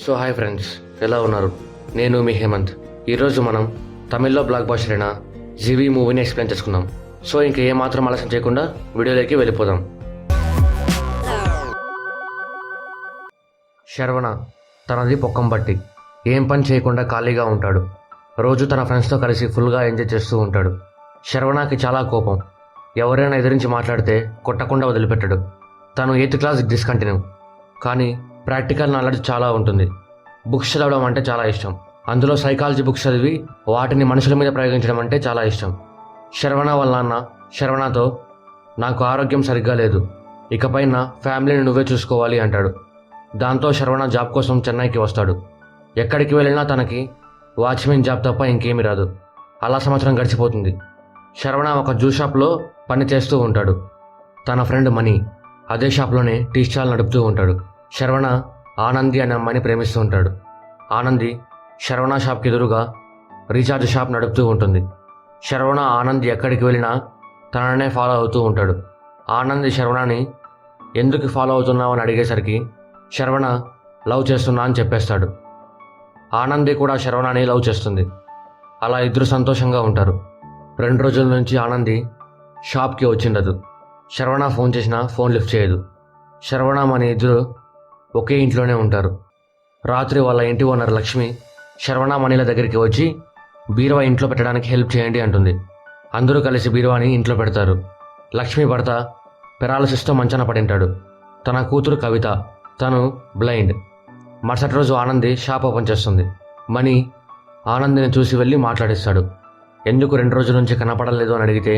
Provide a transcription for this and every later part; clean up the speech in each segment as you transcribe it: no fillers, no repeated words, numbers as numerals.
So hi friends, ఎలా ఉన్నారు? నేను మీ హేమంత్. ఈరోజు మనం తమిళ్లో బ్లాక్ బస్టర్ అయిన జీవి మూవీని ఎక్స్ప్లెయిన్ చేసుకుందాం. సో ఇంకా ఏమాత్రం ఆలస్యం చేయకుండా వీడియోలోకి వెళ్ళిపోదాం. శరవణ తనది పొక్కం బట్టి ఏం పని చేయకుండా ఖాళీగా ఉంటాడు. రోజు తన ఫ్రెండ్స్తో కలిసి ఫుల్గా ఎంజాయ్ చేస్తూ ఉంటాడు. శరవణకి చాలా కోపం. ఎవరైనా ఎదిరించి మాట్లాడితే కొట్టకుండా వదిలిపెట్టడు. తను 8th క్లాస్ డిస్కంటిన్యూ, కానీ ప్రాక్టికల్ నాలెడ్జ్ చాలా ఉంటుంది. బుక్స్ చదవడం అంటే చాలా ఇష్టం. అందులో సైకాలజీ బుక్స్ చదివి వాటిని మనుషుల మీద ప్రయోగించడం అంటే చాలా ఇష్టం. శరవణ వాళ్ళ నాన్న శరవణతో, నాకు ఆరోగ్యం సరిగ్గా లేదు, ఇకపై నా ఫ్యామిలీని నువ్వే చూసుకోవాలి అంటాడు. దాంతో శరవణ జాబ్ కోసం చెన్నైకి వస్తాడు. ఎక్కడికి వెళ్ళినా తనకి వాచ్మెన్ జాబ్ తప్ప ఇంకేమీ రాదు. అలా సంవత్సరం గడిచిపోతుంది. శరవణ ఒక జ్యూస్ షాప్లో పని చేస్తూ ఉంటాడు. తన ఫ్రెండ్ మణి అదే షాప్లోనే టీ స్టాల్ నడుపుతూ ఉంటాడు. శరవణ ఆనంది అనే అమ్మాయిని ప్రేమిస్తూ ఉంటాడు. ఆనంది శరవణ షాప్కి ఎదురుగా రీఛార్జ్ షాప్ నడుపుతూ ఉంటుంది. శరవణ ఆనంది ఎక్కడికి వెళ్ళినా తననే ఫాలో అవుతూ ఉంటాడు. ఆనంది శరవణని ఎందుకు ఫాలో అవుతున్నావు అని అడిగేసరికి శరవణ లవ్ చేస్తున్నా అని చెప్పేస్తాడు. ఆనంది కూడా శరవణని లవ్ చేస్తుంది. అలా ఇద్దరు సంతోషంగా ఉంటారు. 2 రోజుల నుంచి ఆనంది షాప్కి వచ్చిండదు. శరవణ ఫోన్ చేసినా ఫోన్ లిఫ్ట్ చేయదు. శరవణ మన ఇద్దరు ఒకే ఇంట్లోనే ఉంటారు. రాత్రి వాళ్ళ ఇంటి ఓనర్ లక్ష్మి శరవణ మనీల దగ్గరికి వచ్చి బీరువా ఇంట్లో పెట్టడానికి హెల్ప్ చేయండి అంటుంది. అందరూ కలిసి బీరువాని ఇంట్లో పెడతారు. లక్ష్మి భర్త పెరాలసిస్తో మంచాన పడింటాడు. తన కూతురు కవిత, తను బ్లైండ్. మరుసటి రోజు ఆనంది షాప్ ఓపెన్ చేస్తుంది. మణి ఆనందిని చూసి వెళ్ళి మాట్లాడిస్తాడు. ఎందుకు 2 రోజుల నుంచి కనపడలేదు అని అడిగితే,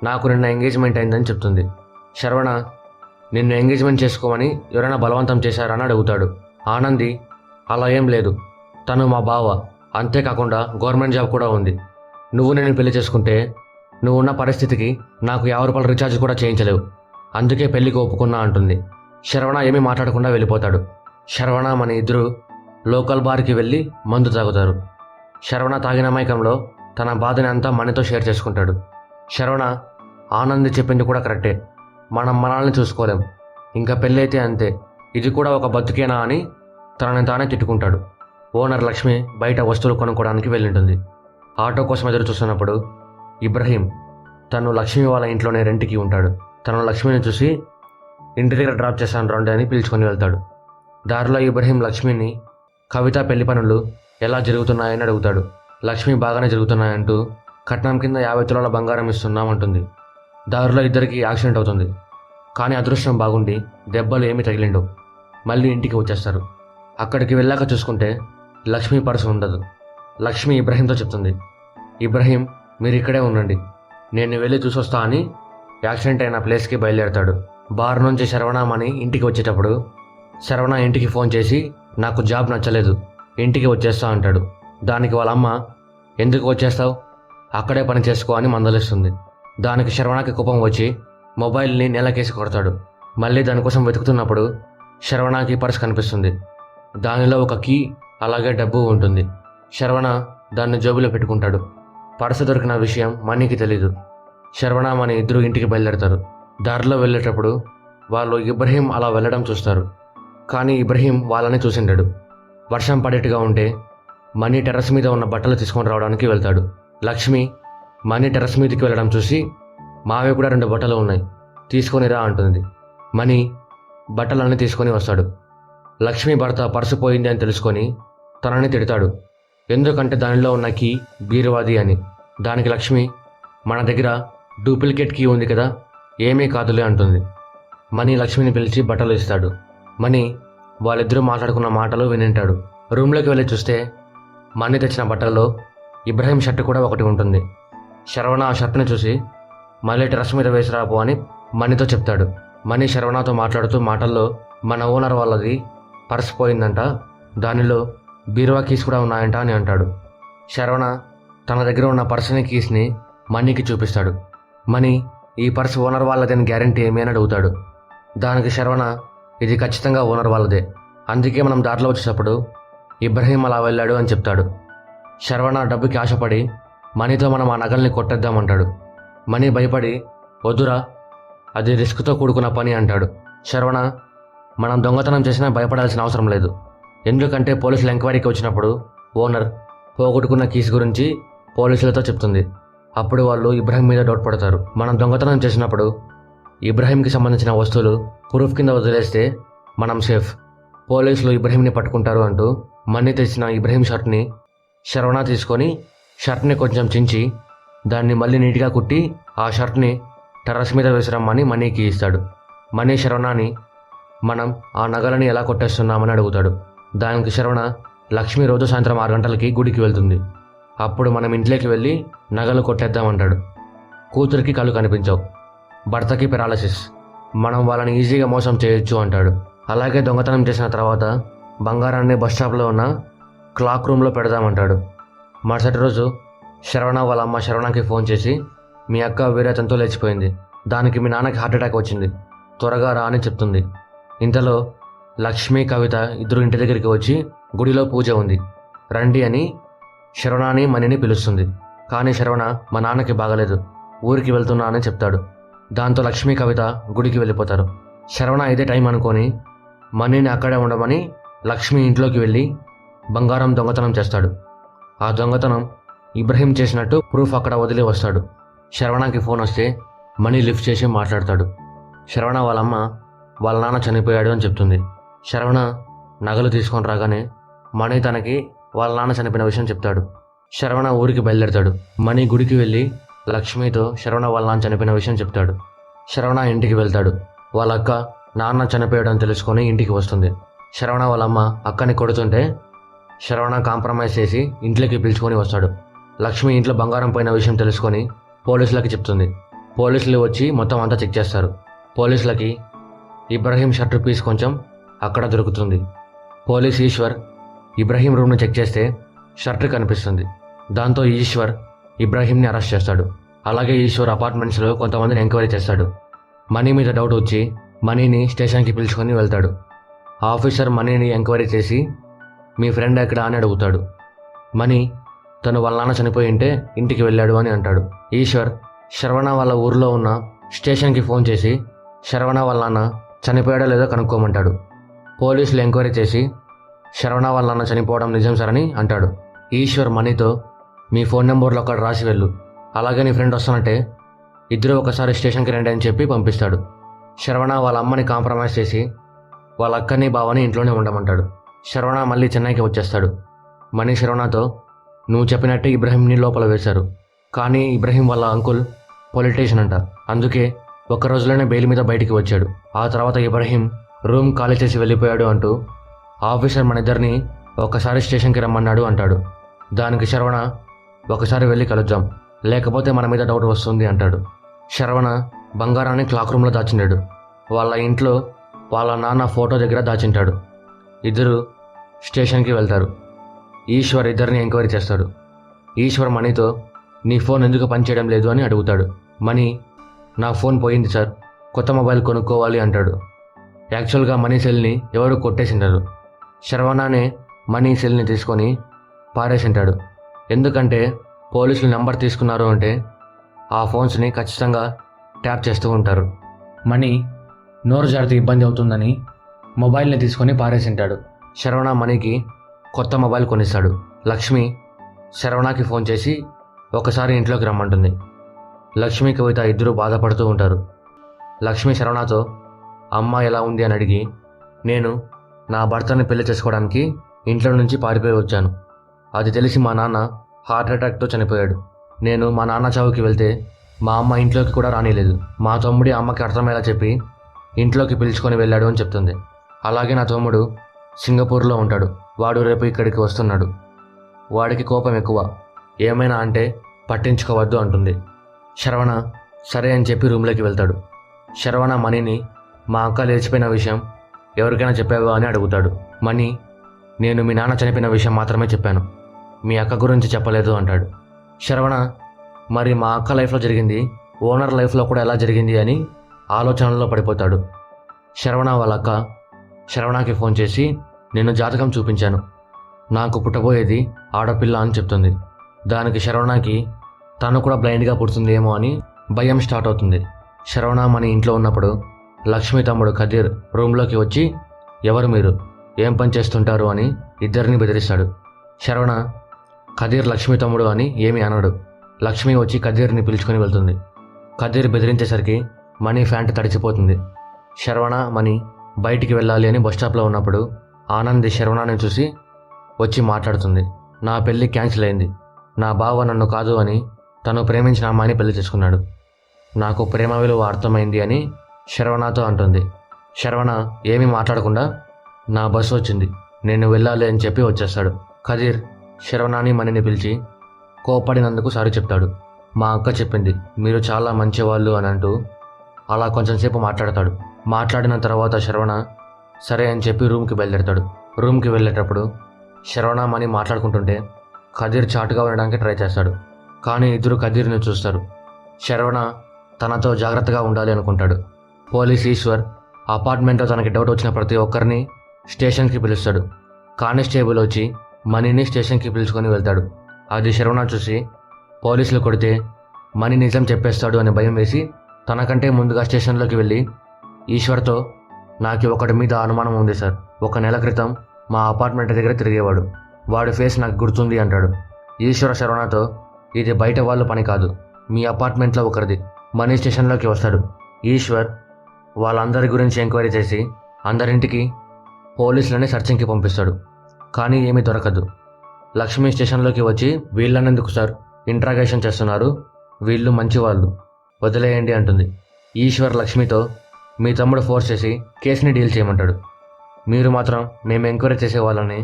నాకు నిన్న ఎంగేజ్మెంట్ అయిందని చెప్తుంది. శరవణ నిన్ను ఎంగేజ్మెంట్ చేసుకోమని ఎవరైనా బలవంతం చేశారా అని అడుగుతాడు. ఆనంది, అలా ఏం లేదు, తను మా బావ, అంతేకాకుండా గవర్నమెంట్ జాబ్ కూడా ఉంది. నువ్వు నేను పెళ్లి చేసుకుంటే నువ్వు ఉన్న పరిస్థితికి నాకు 50 రూపాయల రీఛార్జ్ కూడా చేయించలేవు, అందుకే పెళ్లికి ఒప్పుకున్నా అంటుంది. శరవణ ఏమీ మాట్లాడకుండా వెళ్ళిపోతాడు. శరవణ మన ఇద్దరు లోకల్ బార్కి వెళ్ళి మందు తాగుతారు. శరవణ తాగిన మైకంలో తన బాధని అంతా మణితో షేర్ చేసుకుంటాడు. శరవణ, ఆనంది చెప్పింది కూడా కరెక్టే, మనం మనల్ని చూసుకోలేం, ఇంకా పెళ్ళైతే అంతే, ఇది కూడా ఒక బతుకేనా అని తనని తానే తిట్టుకుంటాడు. ఓనర్ లక్ష్మి బయట వస్తువులు కొనుక్కోవడానికి వెళ్ళింటుంది. ఆటో కోసం ఎదురు చూస్తున్నప్పుడు ఇబ్రహీం తను లక్ష్మి వాళ్ళ ఇంట్లోనే రెంట్కి ఉంటాడు. తను లక్ష్మిని చూసి ఇంటి దగ్గర డ్రాప్ చేశాను రండి అని పిలుచుకొని వెళ్తాడు. దారిలో ఇబ్రహీం లక్ష్మిని కవిత పెళ్లి పనులు ఎలా జరుగుతున్నాయని అడుగుతాడు. లక్ష్మి బాగానే జరుగుతున్నాయంటూ కట్నం కింద 50 తులాల బంగారం ఇస్తున్నామంటుంది. దారిలో ఇద్దరికి యాక్సిడెంట్ అవుతుంది. కానీ అదృష్టం బాగుండి దెబ్బలు ఏమీ తగిలిండవు. మళ్ళీ ఇంటికి వచ్చేస్తారు. అక్కడికి వెళ్ళాక చూసుకుంటే లక్ష్మి పర్సు ఉండదు. లక్ష్మి ఇబ్రహీంతో చెప్తుంది, ఇబ్రహీం మీరు ఇక్కడే ఉండండి, నేను వెళ్ళి చూసొస్తా అని యాక్సిడెంట్ అయిన ప్లేస్కి బయలుదేరతాడు. బార్ నుంచి శరవణమని ఇంటికి వచ్చేటప్పుడు శరవణ ఇంటికి ఫోన్ చేసి, నాకు జాబ్ నచ్చలేదు, ఇంటికి వచ్చేస్తా అంటాడు. దానికి వాళ్ళ అమ్మ, ఎందుకు వచ్చేస్తావు, అక్కడే పని చేసుకో అని మందలిస్తుంది. దానికి శరవణకి కోపం వచ్చి మొబైల్ని నేలకేసి కొడతాడు. మళ్ళీ దానికోసం వెతుకుతున్నప్పుడు శరవణకి పర్స్ కనిపిస్తుంది. దానిలో ఒక కీ అలాగే డబ్బు ఉంటుంది. శరవణ దాన్ని జేబులో పెట్టుకుంటాడు. పర్సు దొరికిన విషయం మనీకి తెలీదు. శరవణ మన ఇద్దరు ఇంటికి బయలుదేరతారు. దారిలో వెళ్ళేటప్పుడు వాళ్ళు ఇబ్రహీం అలా వెళ్ళడం చూస్తారు. కానీ ఇబ్రహీం వాళ్ళని చూసిండాడు. వర్షం పడేట్టుగా ఉంటే మనీ టెర్రస్ మీద ఉన్న బట్టలు తీసుకొని రావడానికి వెళ్తాడు. లక్ష్మి మనీ టెర్రస్ మీదకి వెళ్ళడం చూసి, మావే కూడా 2 బట్టలు ఉన్నాయి, తీసుకొనిరా అంటుంది. మనీ బట్టలన్నీ తీసుకొని వస్తాడు. లక్ష్మి భర్త పర్సు పోయింది అని తెలుసుకొని తనని తిడతాడు. ఎందుకంటే దానిలో ఉన్న కీ బీరువాది అని. దానికి లక్ష్మి, మన దగ్గర డూప్లికేట్ కీ ఉంది కదా, ఏమీ కాదులే అంటుంది. మనీ లక్ష్మిని పిలిచి బట్టలు ఇస్తాడు. మనీ వాళ్ళిద్దరూ మాట్లాడుకున్న మాటలు వినింటాడు. రూమ్లోకి వెళ్ళి చూస్తే మనీ తెచ్చిన బట్టల్లో ఇబ్రహీం షర్ట్ కూడా ఒకటి ఉంటుంది. శరవణ ఆ షర్ట్ని చూసి, మళ్ళీ టెర్రస్ మీద వేసి రాపో అని మనీతో చెప్తాడు. మనీ శరవణతో మాట్లాడుతూ మాటల్లో, మన ఓనర్ వాళ్ళది పర్స్ పోయిందంట, దానిలో బీరువా కీస్ కూడా ఉన్నాయంట అని అంటాడు. శరవణ తన దగ్గర ఉన్న పర్సుని కీస్ని మనీకి చూపిస్తాడు. మనీ, ఈ పర్స్ ఓనర్ వాళ్ళదని గ్యారంటీ ఏమీ అని అడుగుతాడు. దానికి శరవణ, ఇది ఖచ్చితంగా ఓనర్ వాళ్ళదే, అందుకే మనం దారిలో వచ్చేటప్పుడు ఇబ్రహీం అలా వెళ్ళాడు అని చెప్తాడు. శరవణ డబ్బుకి ఆశపడి మనీతో మనం ఆ నగల్ని కొట్టేద్దామంటాడు. మనీ భయపడి, వద్దురా, అది రిస్క్తో కూడుకున్న పని అంటాడు. శరవణ, మనం దొంగతనం చేసినా భయపడాల్సిన అవసరం లేదు, ఎందుకంటే పోలీసులు ఎంక్వైరీకి వచ్చినప్పుడు ఓనర్ పోగొట్టుకున్న కీస్ గురించి పోలీసులతో చెప్తుంది. అప్పుడు వాళ్ళు ఇబ్రాహిం మీద డౌట్ పడతారు. మనం దొంగతనం చేసినప్పుడు ఇబ్రాహింకి సంబంధించిన వస్తువులు ప్రూఫ్ కింద వదిలేస్తే మనం సేఫ్, పోలీసులు ఇబ్రాహింని పట్టుకుంటారు అంటూ మనీ తెచ్చిన ఇబ్రాహిం షర్ట్ని శరవణ తీసుకొని షర్ట్ని కొంచెం చించి దాన్ని మళ్ళీ నీట్గా కుట్టి ఆ షర్ట్ని టెర్రస్ మీద వేసిరమ్మని మనీకి ఇస్తాడు. మనీ శరవణని మనం ఆ నగలని ఎలా కొట్టేస్తున్నామని అడుగుతాడు. దానికి శరవణ లక్ష్మి రోజు సాయంత్రం 6 గంటలకి గుడికి వెళ్తుంది, అప్పుడు మనం ఇంట్లోకి వెళ్ళి నగలు కొట్టేద్దామంటాడు. కూతురికి కళ్ళు కనిపించవు, భర్తకి పెరాలసిస్, మనం వాళ్ళని ఈజీగా మోసం చేయొచ్చు అంటాడు. అలాగే దొంగతనం చేసిన తర్వాత బంగారాన్ని బస్ స్టాప్లో ఉన్న క్లాక్ రూమ్లో పెడదామంటాడు. మరుసటి రోజు శరవణ వాళ్ళ అమ్మ శరవణకి ఫోన్ చేసి మీ అక్క వేరే అతనితో లేచిపోయింది, దానికి మీ నాన్నకి హార్ట్ అటాక్ వచ్చింది, త్వరగా రా అని చెప్తుంది. ఇంతలో లక్ష్మి కవిత ఇద్దరు ఇంటి దగ్గరికి వచ్చి గుడిలో పూజ ఉంది రండి అని శరవణని మనీని పిలుస్తుంది. కానీ శరవణ మా నాన్నకి బాగలేదు, ఊరికి వెళ్తున్నా అని చెప్తాడు. దాంతో లక్ష్మి కవిత గుడికి వెళ్ళిపోతారు. శరవణ ఇదే టైం అనుకొని మనీని అక్కడే ఉండమని లక్ష్మి ఇంట్లోకి వెళ్ళి బంగారం దొంగతనం చేస్తాడు. ఆ దొంగతనం ఇబ్రహీం చేసినట్టు ప్రూఫ్ అక్కడ వదిలి వస్తాడు. శరవణకి ఫోన్ వస్తే మనీ లిఫ్ట్ చేసి మాట్లాడతాడు. శరవణ వాళ్ళమ్మ వాళ్ళ నాన్న చనిపోయాడు అని చెప్తుంది. శరవణ నగలు తీసుకొని రాగానే మణి తనకి వాళ్ళ నాన్న చనిపోయిన విషయం చెప్తాడు. శరవణ ఊరికి బయలుదేరతాడు. మణి గుడికి వెళ్ళి లక్ష్మితో శరవణ వాళ్ళ నాన్న చనిపోయిన విషయం చెప్తాడు. శరవణ ఇంటికి వెళ్తాడు. వాళ్ళ అక్క నాన్న చనిపోయాడని తెలుసుకొని ఇంటికి వస్తుంది. శరవణ వాళ్ళమ్మ అక్కని కొడుతుంటే శరవణ కాంప్రమైజ్ చేసి ఇంట్లోకి పిలుచుకొని వస్తాడు. లక్ష్మి ఇంట్లో బంగారం పోయిన విషయం తెలుసుకొని పోలీసులకి చెప్తుంది. పోలీసులు వచ్చి మొత్తం అంతా చెక్ చేస్తారు. పోలీసులకి ఇబ్రహీం షర్ట్ పీస్ కొంచెం అక్కడ దొరుకుతుంది. పోలీస్ ఈశ్వర్ ఇబ్రహీం రూమ్ను చెక్ చేస్తే షర్ట్ కనిపిస్తుంది. దాంతో ఈశ్వర్ ఇబ్రహీంని అరెస్ట్ చేస్తాడు. అలాగే ఈశ్వర్ అపార్ట్మెంట్స్లో కొంతమందిని ఎంక్వైరీ చేస్తాడు. మనీ మీద డౌట్ వచ్చి మనీని స్టేషన్కి పిలుచుకొని వెళ్తాడు. ఆఫీసర్ మనీని ఎంక్వైరీ చేసి మీ ఫ్రెండ్ ఎక్కడ అని అడుగుతాడు. మనీ తను వాళ్ళ నాన్న చనిపోయి ఉంటే ఇంటికి వెళ్ళాడు అని అంటాడు. ఈశ్వర్ శరవణ వాళ్ళ ఊర్లో ఉన్న స్టేషన్కి ఫోన్ చేసి శరవణ వాళ్ళ నాన్న చనిపోయాడో లేదో కనుక్కోమంటాడు. పోలీసులు ఎంక్వైరీ చేసి శరవణ వాళ్ళ నాన్న చనిపోవడం నిజం సార్ అని అంటాడు. ఈశ్వర్ మనీతో మీ ఫోన్ నెంబర్లో అక్కడ రాసి వెళ్ళు, అలాగే నీ ఫ్రెండ్ వస్తానంటే ఇద్దరు ఒకసారి స్టేషన్కి రండి అని చెప్పి పంపిస్తాడు. శరవణ వాళ్ళ అమ్మని కాంప్రమైజ్ చేసి వాళ్ళ అక్కని బావని ఇంట్లోనే ఉండమంటాడు. శరవణ మళ్ళీ చెన్నైకి వచ్చేస్తాడు. మనీ శరవణతో నువ్వు చెప్పినట్టే ఇబ్రహీంని లోపల వేశారు, కానీ ఇబ్రహీం వాళ్ళ అంకుల్ పొలిటీషియన్ అంట, అందుకే ఒక్క రోజులోనే బెయిల్ మీద బయటికి వచ్చాడు. ఆ తర్వాత ఇబ్రహీం రూమ్ ఖాళీ చేసి వెళ్ళిపోయాడు అంటూ ఆఫీసర్ మన ఇద్దరిని ఒకసారి స్టేషన్కి రమ్మన్నాడు అంటాడు. దానికి శరవణ ఒకసారి వెళ్ళి కలుద్దాం, లేకపోతే మన మీద డౌట్ వస్తుంది అంటాడు. శరవణ బంగారాన్ని క్లాక్ రూమ్లో దాచిండాడు. వాళ్ళ ఇంట్లో వాళ్ళ నాన్న ఫోటో దగ్గర దాచింటాడు. ఇద్దరు స్టేషన్కి వెళ్తారు. ఈశ్వర్ ఇద్దరిని ఎంక్వైరీ చేస్తాడు. ఈశ్వర్ మనీతో నీ ఫోన్ ఎందుకు పనిచేయడం లేదు అని అడుగుతాడు. మనీ నా ఫోన్ పోయింది సార్, కొత్త మొబైల్ కొనుక్కోవాలి అంటాడు. యాక్చువల్గా మనీ సెల్ని ఎవరు కొట్టేసింటారు. శరవణనే మనీ సెల్ని తీసుకొని పారేసింటాడు. ఎందుకంటే పోలీసులు నెంబర్ తీసుకున్నారు అంటే ఆ ఫోన్స్ని ఖచ్చితంగా ట్యాప్ చేస్తూ ఉంటారు. మనీ నోరు జారితే ఇబ్బంది అవుతుందని మొబైల్ని తీసుకొని పారేసింటాడు. శరవణ మనీకి కొత్త మొబైల్ కొనిస్తాడు. లక్ష్మి శరవణకి ఫోన్ చేసి ఒకసారి ఇంట్లోకి రమ్మంటుంది. లక్ష్మి కవిత ఇద్దరు బాధపడుతూ ఉంటారు. లక్ష్మి శరవణతో అమ్మ ఎలా ఉంది అని అడిగి నేను నా భర్తని పెళ్లి చేసుకోవడానికి ఇంట్లో నుంచి పారిపోయి వచ్చాను, అది తెలిసి మా నాన్న హార్ట్ అటాక్తో చనిపోయాడు. నేను మా నాన్న చావుకి వెళ్తే మా అమ్మ ఇంట్లోకి కూడా రానిలేదు. మా తమ్ముడి అమ్మకి అర్థమయ్యేలా చెప్పి ఇంట్లోకి పిలుచుకొని వెళ్ళాడు అని చెప్తుంది. అలాగే నా తమ్ముడు సింగపూర్లో ఉంటాడు, వాడు రేపు ఇక్కడికి వస్తున్నాడు, వాడికి కోపం ఎక్కువ, ఏమైనా అంటే పట్టించుకోవద్దు అంటుంది. శరవణ సరే అని చెప్పి రూమ్లోకి వెళ్తాడు. శరవణ మనీని మా అక్క లేచిపోయిన విషయం ఎవరికైనా చెప్పావా అని అడుగుతాడు. మనీ నేను మీ నాన్న చనిపోయిన విషయం మాత్రమే చెప్పాను, మీ అక్క గురించి చెప్పలేదు అంటాడు. శరవణ మరి మా అక్క లైఫ్లో జరిగింది ఓనర్ లైఫ్లో కూడా ఎలా జరిగింది అని ఆలోచనలో పడిపోతాడు. శరవణ వాళ్ళ అక్క శరవణకి ఫోన్ చేసి నేను జాతకం చూపించాను, నాకు పుట్టబోయేది ఆడపిల్ల అని చెప్తుంది. దానికి శరవణకి తను కూడా బ్లైండ్గా పుడుతుందేమో అని భయం స్టార్ట్ అవుతుంది. శరవణ మన ఇంట్లో ఉన్నప్పుడు లక్ష్మి తమ్ముడు ఖదీర్ రూమ్లోకి వచ్చి ఎవరు మీరు, ఏం పని చేస్తుంటారు అని ఇద్దరిని బెదిరిస్తాడు. శరవణ ఖదీర్ లక్ష్మి తమ్ముడు అని ఏమీ అనడు. లక్ష్మి వచ్చి ఖదీర్ని పిలుచుకొని వెళ్తుంది. ఖదీర్ బెదిరించేసరికి మనీ ప్యాంట్ తడిచిపోతుంది. శరవణ మనీ బయటికి వెళ్ళాలి అని బస్టాప్లో ఉన్నప్పుడు ఆనంది శరవణని చూసి వచ్చి మాట్లాడుతుంది. నా పెళ్ళి క్యాన్సిల్ అయింది. నా బావ నన్ను కాదు అని తను ప్రేమించిన అమ్మాయిని పెళ్లి చేసుకున్నాడు. నాకు ప్రేమ విలువ అర్థమైంది అని శరవణతో అంటుంది. శరవణ ఏమీ మాట్లాడకుండా నా బస్సు వచ్చింది, నేను వెళ్ళాలి అని చెప్పి వచ్చేస్తాడు. ఖదీర్ శరవణాని మణిని పిలిచి కోపడినందుకు సారీ చెప్తాడు. మా అక్క చెప్పింది మీరు చాలా మంచివాళ్ళు అని అంటూ అలా కొంచెంసేపు మాట్లాడతాడు. మాట్లాడిన తర్వాత శరవణ సరే అని చెప్పి రూమ్కి బయలుదేరతాడు. రూమ్కి వెళ్ళేటప్పుడు శరవణ మణి మాట్లాడుకుంటుంటే ఖదీర్ చాటుగా ఉండడానికి ట్రై చేస్తాడు. కానీ ఇద్దరు ఖదీర్ని చూస్తారు. శరవణ తనతో జాగ్రత్తగా ఉండాలి అనుకుంటాడు. పోలీస్ ఈశ్వర్ అపార్ట్మెంట్లో తనకి డౌట్ వచ్చిన ప్రతి ఒక్కరిని స్టేషన్కి పిలుస్తాడు. కానిస్టేబుల్ వచ్చి మనీని స్టేషన్కి పిలుచుకొని వెళ్తాడు. అది శరవణ చూసి పోలీసులు కొడితే మనీ నిజం చెప్పేస్తాడు అని భయం వేసి తనకంటే ముందుగా స్టేషన్లోకి వెళ్ళి ఈశ్వర్తో నాకు ఒకటి మీద అనుమానం ఉంది సార్. 1 నెల క్రితం మా అపార్ట్మెంట్ దగ్గర తిరిగేవాడు. వాడి ఫేస్ నాకు గుర్తుంది అంటాడు. ఈశ్వర శరవణతో ఇది బయట వాళ్ళ పని కాదు, మీ అపార్ట్మెంట్లో ఒకరిది. మనీ స్టేషన్లోకి వస్తాడు. ఈశ్వర్ వాళ్ళందరి గురించి ఎంక్వైరీ చేసి అందరింటికి పోలీసులని సర్చింగ్కి పంపిస్తాడు. కానీ ఏమీ దొరకదు. లక్ష్మి స్టేషన్లోకి వచ్చి వీళ్ళనెందుకు సార్ ఇంట్రాగేషన్ చేస్తున్నారు, వీళ్ళు మంచివాళ్ళు, వదిలేయండి అంటుంది. ఈశ్వర్ లక్ష్మితో మీ తమ్ముడు ఫోర్స్ చేసి కేసుని డీల్ చేయమంటాడు. మీరు మాత్రం మేము ఎంక్వైరీ చేసే వాళ్ళని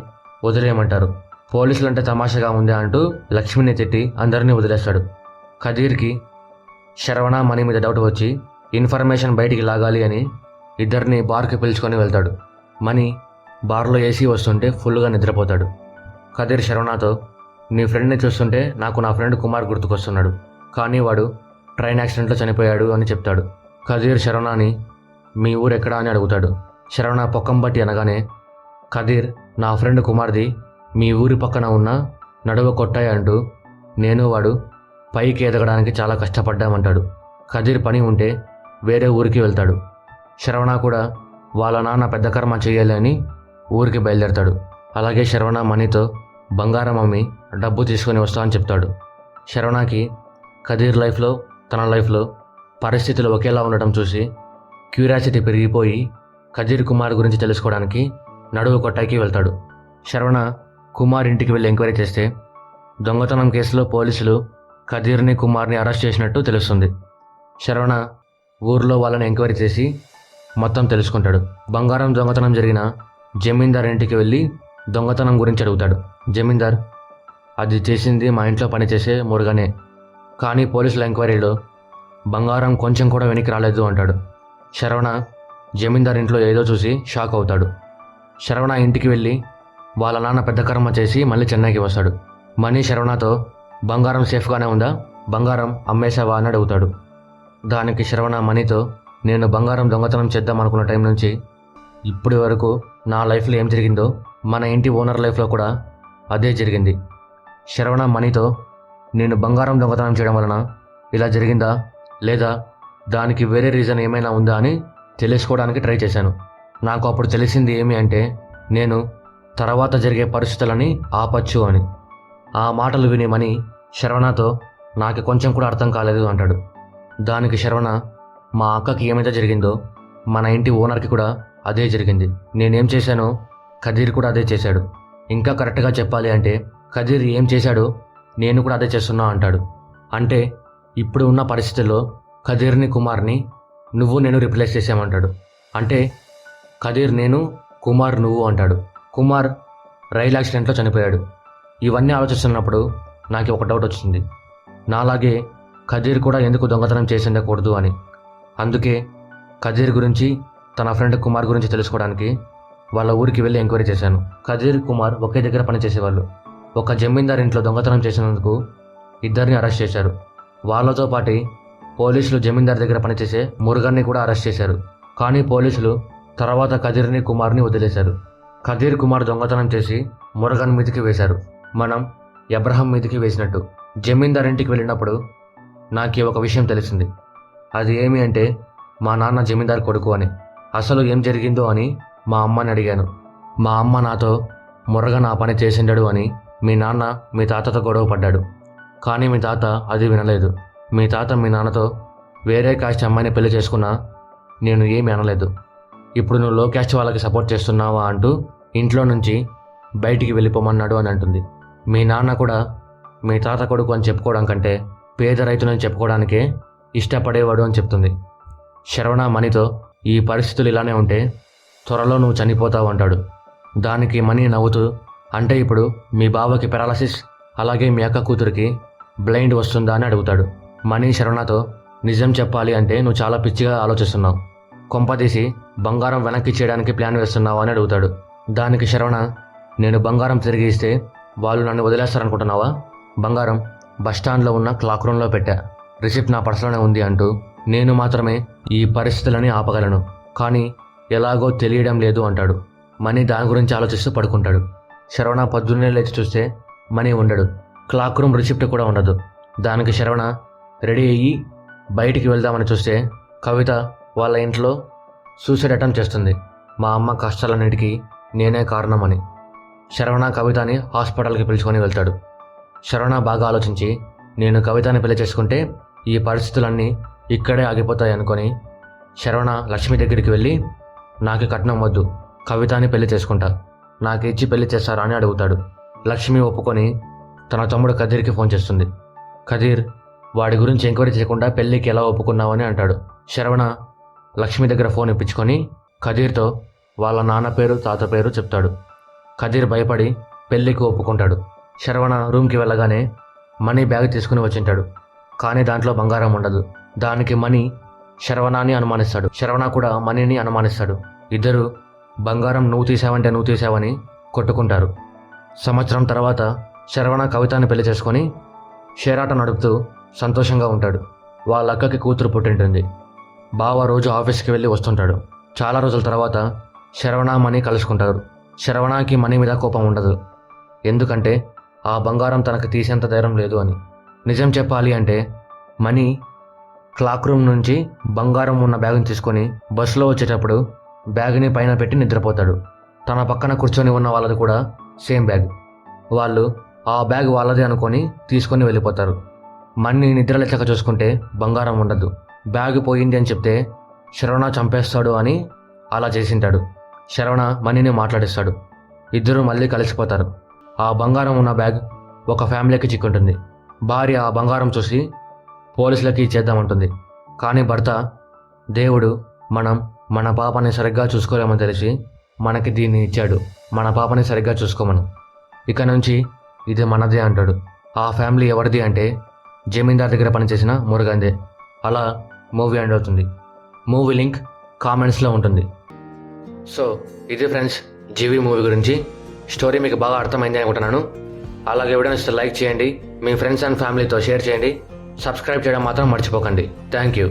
వదిలేయమంటారు. పోలీసులంటే తమాషాగా ఉంది అంటూ లక్ష్మిని తిట్టి అందరినీ వదిలేస్తాడు. ఖదీర్కి శరవణ మనీ మీద డౌట్ వచ్చి ఇన్ఫర్మేషన్ బయటికి లాగాలి అని ఇద్దరిని బార్కి పిలుచుకొని వెళ్తాడు. మనీ బార్లో ఏసీ వస్తుంటే ఫుల్గా నిద్రపోతాడు. ఖదీర్ శరవణతో నీ ఫ్రెండ్ని చూస్తుంటే నాకు నా ఫ్రెండ్ కుమార్ గుర్తుకొస్తున్నాడు, కానీ వాడు ట్రైన్ యాక్సిడెంట్లో చనిపోయాడు అని చెప్తాడు. ఖదీర్ శరవణని మీ ఊరు ఎక్కడా అని అడుగుతాడు. శరవణ పొక్కంబట్టి అనగానే ఖదీర్ నా ఫ్రెండ్ కుమార్ది మీ ఊరి పక్కన ఉన్న నడువ కొట్టాయి అంటూ నేను వాడు పైకి ఎదగడానికి చాలా కష్టపడ్డామంటాడు. ఖదీర్ పని ఉంటే వేరే ఊరికి వెళ్తాడు. శరవణ కూడా వాళ్ళ నాన్న పెద్ద కర్మ చేయాలి అని ఊరికి బయలుదేరతాడు. అలాగే శరవణ మనీతో బంగారం అమ్మి డబ్బు తీసుకొని వస్తా అని చెప్తాడు. శరవణకి ఖదీర్ లైఫ్లో తన లైఫ్లో పరిస్థితులు ఒకేలా ఉండటం చూసి క్యూరియాసిటీ పెరిగిపోయి ఖదీర్ కుమార్ గురించి తెలుసుకోవడానికి నడువు కొట్టాయికి వెళ్తాడు. శరవణ కుమార్ ఇంటికి వెళ్ళి ఎంక్వైరీ చేస్తే దొంగతనం కేసులో పోలీసులు ఖదీర్ని కుమార్ని అరెస్ట్ చేసినట్టు తెలుస్తుంది. శరవణ ఊర్లో వాళ్ళని ఎంక్వైరీ చేసి మొత్తం తెలుసుకుంటాడు. బంగారం దొంగతనం జరిగిన జమీందార్ ఇంటికి వెళ్ళి దొంగతనం గురించి అడుగుతాడు. జమీందార్ అది చేసింది మా ఇంట్లో పనిచేసే మురుగనే, కానీ పోలీసుల ఎంక్వైరీలో బంగారం కొంచెం కూడా వెనక్కి రాలేదు అంటాడు. శరవణ జమీందార్ ఇంట్లో ఏదో చూసి షాక్ అవుతాడు. శరవణ ఇంటికి వెళ్ళి వాళ్ళ నాన్న పెద్ద కర్మ చేసి మళ్ళీ చెన్నైకి వస్తాడు. మనీ శరవణతో బంగారం సేఫ్గానే ఉందా, బంగారం అమ్మేశావా అని అడుగుతాడు. దానికి శరవణ మనీతో నేను బంగారం దొంగతనం చేద్దాం అనుకున్న టైం నుంచి ఇప్పటి వరకు నా లైఫ్లో ఏం జరిగిందో మన ఇంటి ఓనర్ లైఫ్లో కూడా అదే జరిగింది. శరవణ మనీతో నేను బంగారం దొంగతనం చేయడం వలన ఇలా జరిగిందా లేదా దానికి వేరే రీజన్ ఏమైనా ఉందా అని తెలుసుకోవడానికి ట్రై చేశాను. నాకు అప్పుడు తెలిసింది ఏమి అంటే నేను తర్వాత జరిగే పరిస్థితులని ఆపచ్చు అని. ఆ మాటలు విని మనీ శరవణతో నాకు కొంచెం కూడా అర్థం కాలేదు అంటాడు. దానికి శరవణ మా అక్కకి ఏమైతే జరిగిందో మన ఇంటి ఓనర్కి కూడా అదే జరిగింది. నేనేం చేశానో ఖదీర్ కూడా అదే చేశాడు. ఇంకా కరెక్ట్గా చెప్పాలి అంటే ఖదీర్ ఏం చేశాడో నేను కూడా అదే చేస్తున్నా అంటాడు. అంటే ఇప్పుడు ఉన్న పరిస్థితుల్లో ఖదీర్ని కుమార్ని నువ్వు నేను రిప్లేస్ చేసామంటాడు. అంటే ఖదీర్ నేను, కుమార్ నువ్వు అంటాడు. కుమార్ రైలు యాక్సిడెంట్లో చనిపోయాడు. ఇవన్నీ ఆలోచిస్తున్నప్పుడు నాకు ఒక డౌట్ వచ్చింది. నాలాగే ఖదీర్ కూడా ఎందుకు దొంగతనం చేసి ఉండకూడదు అని. అందుకే ఖదీర్ గురించి తన ఫ్రెండ్ కుమార్ గురించి తెలుసుకోవడానికి వాళ్ళ ఊరికి వెళ్ళి ఎంక్వైరీ చేశాను. ఖదీర్ కుమార్ ఒకే దగ్గర పనిచేసేవాళ్ళు. ఒక జమీందార్ ఇంట్లో దొంగతనం చేసినందుకు ఇద్దరిని అరెస్ట్ చేశారు. వాళ్ళతో పాటు పోలీసులు జమీందార్ దగ్గర పనిచేసే మురుగన్ని కూడా అరెస్ట్ చేశారు. కానీ పోలీసులు తర్వాత ఖదీర్ని కుమార్ని వదిలేశారు. ఖదీర్ కుమార్ దొంగతనం చేసి మురుగన్ మీదికి వేశారు, మనం అబ్రహం మీదికి వేసినట్టు. జమీందార్ ఇంటికి వెళ్ళినప్పుడు నాకు ఒక విషయం తెలిసింది. అది ఏమి అంటే మా నాన్న జమీందార్ కొడుకు అని. అసలు ఏం జరిగిందో అని మా అమ్మని అడిగాను. మా అమ్మ నాతో మురగా నా పని చేసిండడు అని మీ నాన్న మీ తాతతో గొడవ పడ్డాడు. కానీ మీ తాత అది వినలేదు. మీ తాత మీ నాన్నతో వేరే కాస్ట్ అమ్మాయిని పెళ్లి చేసుకున్నా నేను ఏమీ అనలేదు. ఇప్పుడు నువ్వు లో క్యాస్ట్ వాళ్ళకి సపోర్ట్ చేస్తున్నావా అంటూ ఇంట్లో నుంచి బయటికి వెళ్ళిపోమన్నాడు అని అంటుంది. మీ నాన్న కూడా మీ తాత కొడుకు అని చెప్పుకోవడం కంటే పేద రైతులని చెప్పుకోవడానికే ఇష్టపడేవాడు అని చెప్తుంది. శరవణ మణితో ఈ పరిస్థితులు ఇలానే ఉంటే త్వరలో నువ్వు చనిపోతావు అంటాడు. దానికి మణి నవ్వుతూ, అంటే ఇప్పుడు మీ బావకి పెరాలసిస్ అలాగే మీ అక్క కూతురికి బ్లైండ్ వస్తుందా అని అడుగుతాడు. మణి శరవణతో, నిజం చెప్పాలి అంటే నువ్వు చాలా పిచ్చిగా ఆలోచిస్తున్నావు, కొంపదీసి బంగారం వెనక్కి చేయడానికి ప్లాన్ వేస్తున్నావు అని అడుగుతాడు. దానికి శరవణ, నేను బంగారం తిరిగి ఇస్తే వాళ్ళు నన్ను వదిలేస్తారనుకుంటున్నావా? బంగారం బస్టాండ్లో ఉన్న క్లాక్ రూమ్లో పెట్టా, రిసిప్ట్ నా పర్సులోనే ఉంది అంటూ నేను మాత్రమే ఈ పరిస్థితులని ఆపగలను, కానీ ఎలాగో తెలియడం లేదు అంటాడు. మణి దాని గురించి ఆలోచిస్తూ పడుకుంటాడు. శరవణ పొద్దున్నే లేచి చూస్తే మణి ఉండడు. క్లాక్ రూమ్ రిసిప్ట్ కూడా ఉండదు. దానికి శరవణ రెడీ అయ్యి బయటికి వెళ్దామని చూస్తే కవిత వాళ్ళ ఇంట్లో సూసైడ్ అటెంప్ట్ చేస్తుంది. మా అమ్మ కష్టాలన్నిటికీ నేనే కారణమని. శరవణ కవితని హాస్పిటల్కి పిలుచుకొని వెళ్తాడు. శరవణ బాగా ఆలోచించి, నేను కవితని పెళ్లి చేసుకుంటే ఈ పరిస్థితులన్నీ ఇక్కడే ఆగిపోతాయి అనుకొని శరవణ లక్ష్మి దగ్గరికి వెళ్ళి, నాకు కట్నం వద్దు, కవితని పెళ్లి చేసుకుంటా, నాకు ఇచ్చి పెళ్లి చేస్తారా అని అడుగుతాడు. లక్ష్మి ఒప్పుకొని తన తమ్ముడు కదీర్కి ఫోన్ చేస్తుంది. కదీర్ వాడి గురించి ఎంక్వైరీ చేయకుండా పెళ్లికి ఎలా ఒప్పుకున్నావని అంటాడు. శరవణ లక్ష్మి దగ్గర ఫోన్ ఇప్పించుకొని కదీర్తో వాళ్ళ నాన్న పేరు తాత పేరు చెప్తాడు. కదీర్ భయపడి పెళ్లికి ఒప్పుకుంటాడు. శరవణ రూమ్కి వెళ్ళగానే మణి బ్యాగ్ తీసుకుని వచ్చింటాడు. కానీ దాంట్లో బంగారం ఉండదు. దానికి మణి శరవణాన్ని అనుమానిస్తాడు. శరవణ కూడా మణిని అనుమానిస్తాడు. ఇద్దరు బంగారం నువ్వు తీసావంటే నువ్వు తీసావని కొట్టుకుంటారు. సంవత్సరం తర్వాత శరవణ కవితని పెళ్లి చేసుకొని షేరాట నడుపుతూ సంతోషంగా ఉంటాడు. వాళ్ళ అక్కకి కూతురు పుట్టింటుంది. బావ రోజు ఆఫీస్కి వెళ్ళి వస్తుంటాడు. చాలా రోజుల తర్వాత శరవణ మణి కలుసుకుంటారు. శరవణకి మణి మీద కోపం ఉండదు, ఎందుకంటే ఆ బంగారం తనకు తీసేంత ధైర్యం లేదు అని. నిజం చెప్పాలి అంటే మణి క్లాక్ రూమ్ నుంచి బంగారం ఉన్న బ్యాగ్ని తీసుకొని బస్సులో వచ్చేటప్పుడు బ్యాగ్ని పైన పెట్టి నిద్రపోతాడు. తన పక్కన కూర్చొని ఉన్న వాళ్ళది కూడా సేమ్ బ్యాగ్. వాళ్ళు ఆ బ్యాగ్ వాళ్ళదే అనుకొని తీసుకొని వెళ్ళిపోతారు. మణి నిద్రలేచక చూసుకుంటే బంగారం ఉండదు. బ్యాగ్ పోయింది అని చెప్తే శరవణ చంపేస్తాడు అని అలా చేసింటాడు. శరవణ మణిని మాట్లాడిస్తాడు. ఇద్దరు మళ్ళీ కలిసిపోతారు. ఆ బంగారం ఉన్న బ్యాగ్ ఒక ఫ్యామిలీకి చిక్కుంటుంది. భార్య ఆ బంగారం చూసి పోలీసులకి ఇచ్చేద్దామంటుంది. కానీ భర్త, దేవుడు మనం మన పాపని సరిగ్గా చూసుకోలేమని తెలిసి మనకి దీన్ని ఇచ్చాడు, మన పాపని సరిగ్గా చూసుకోమను, ఇక నుంచి ఇది మనదే అంటాడు. ఆ ఫ్యామిలీ ఎవరిది అంటే జమీందార్ దగ్గర పనిచేసిన మురుగందే. అలా మూవీ ఎండ్ అవుతుంది. మూవీ లింక్ కామెంట్స్లో ఉంటుంది. సో ఇది ఫ్రెండ్స్ జీవి మూవీ గురించి స్టోరీ మీకు బాగా అర్థమైంది అనుకుంటున్నాను. అలాగే ఎవరైనా లైక్ చేయండి, మీ ఫ్రెండ్స్ అండ్ ఫ్యామిలీతో షేర్ చేయండి, సబ్స్క్రైబ్ చేయడం మాత్రం మర్చిపోకండి. Thank you.